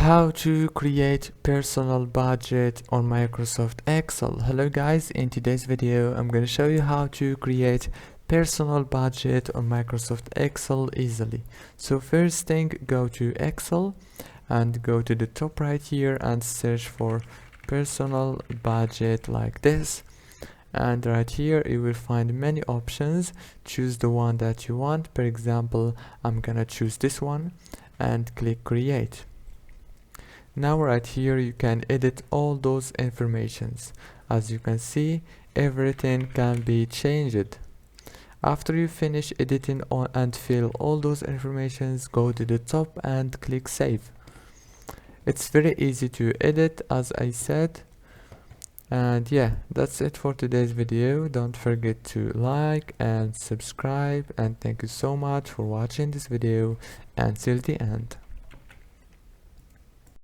How to create personal budget on Microsoft Excel. Hello guys, in today's video I'm going to show you how to create personal budget on Microsoft Excel easily. So first thing, go to Excel and go to the top right here and search for personal budget like this, and right here you will find many options. Choose the one that you want. For example, I'm gonna choose this one and click create. Now right here you can edit all those informations. As you can see, everything can be changed. After you finish editing and fill all those informations, go to the top and click save. It's very easy to edit, as I said. And yeah, that's it for today's video. Don't forget to like and subscribe, and thank you so much for watching this video until the end.